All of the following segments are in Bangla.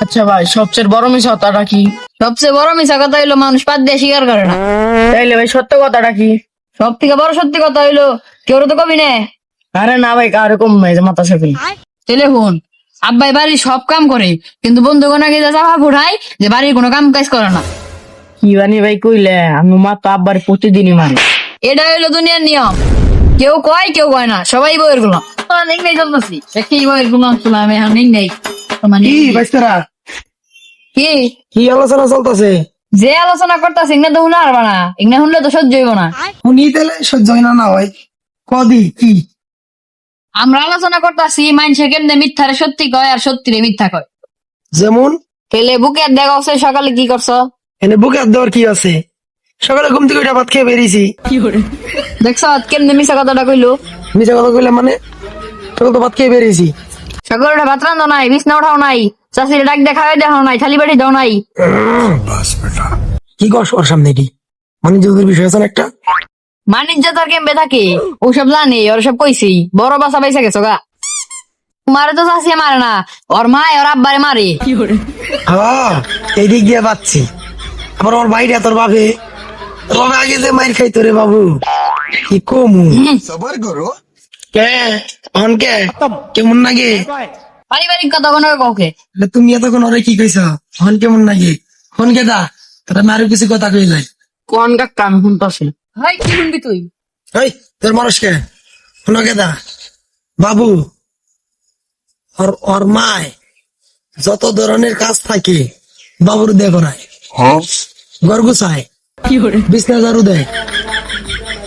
আচ্ছা ভাই, সবচেয়ে বড় মিশা কথাটা কি? সবচেয়ে বড় মিশা কথা হইলো মানুষ পাত দিয়ে স্বীকার করে না। তাইলে ভাই সত্য কথাটা কি? সব থেকে বড় সত্যি কথা হইলো কেউ তো কবি নে। আরে না ভাই, কারো কম নাই যে মাথা সাফি। তেলে হুন, আব্বাই বাড়ির সব কাম করে কিন্তু বন্ধুগণ আগে যা চাপা ফুটাই যে বাড়ির কোনো কাম কাজ করে না। কি জানি ভাই কইলে, আমি মা তো আব্বার প্রতিদিনই মারে। এটা হইলো দুনিয়ার নিয়ম। কেউ কয় কেউ কয় না, সবাই বইয়ের গুলাম। নেই নেই চলতেছি দেখি বইয়ের গুলাম ছিল আমি এখন নেই নেই। মানে কি বাইস্তারা, কি কি আলোচনা চলতেছে? যে আলোচনা করতেছি ইগনা তো শুনে পারবা না, ইগনা শুনলে তো সহ্য হইব না। শুনি তাহলে সহ্য হয় না না হয় কদি কি? আমরা আলোচনা করতেছি মানুষে কেমনে মিথ্যারে সত্যি কয় আর সত্যিরে মিথ্যা কয়। যেমন পেলে বুকে দেখা হচ্ছে সকালে কি করছো? এনে বুকে হাত দেওয়ার কি আছে? সকালে ঘুম থেকে উঠে ভাত খেয়ে বেরিয়েছি। দেখছো কেমনে মিশা কথাটা কইলো? মিছা কথা কইলাম মানে? সকাল তো ভাত খেয়ে বেরিয়েছি। সকালে উঠে ভাত রান্ধো নাই, বিছনা উঠাও নাই, চাষির ডাক দেখাও দেখাও নাই, থালি বাড়ি দাও নাই। কি কর ওর সামনে এটি? মানে যদি বিষয় আছে না একটা। বাণিজ্য তার কেমবে থাকে ওসব জানি, ওর সব কইছি। বড় বাসা পাইসা গেছো গা। মারে তো চাষি মারে না, ওর মা ওর আব্বারে মারে। হ্যাঁ, এই দিক দিয়ে পাচ্ছি। আবার ওর ভাইরা তোর বাবে, তোর বাবা আগে যে মাইর খাইতো রে বাবু, কি কমু। কে অন কে কেমন লাগে? পারিবারিক কথা কোনো কাউকে তুমি এতক্ষণ ওরে কি কইছ? হন কেমন লাগে? হন কে দা তোরা মারু কিছু কথা কই যায়। কোন কাকা, আমি শুনতাছি। ভাই কি শুনবি তুই? এই তোর মানুষকে হন কে দা বাবু, ওর মায় যত ধরনের কাজ থাকে বাবুর দেখো নাই। ঘর গুছায়, বিছনা ঝাড়ু দেয়,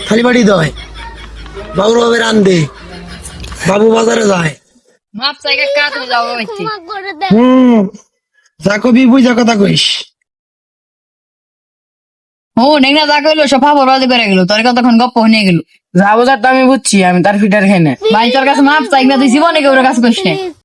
থালি বাড়ি দেয়, বাবুর ভাবে রান্ধে, বাবু বাজারে যায়। মাপ চাই কাকা, তুমি যাও বাইতে। যা কবি বুঝা কথা কইস। ও নেগনা যা কইলো সব বরবাদ করে গেল, তোর কতক্ষণ গপ্প হয়ে গেল। যা বোঝার তো আমি বুঝছি, আমি তার ফিটার খাই না। ভাই তোর কাছে মাপ চাই না, তুই জীবনে কেউ কাছে কইস না।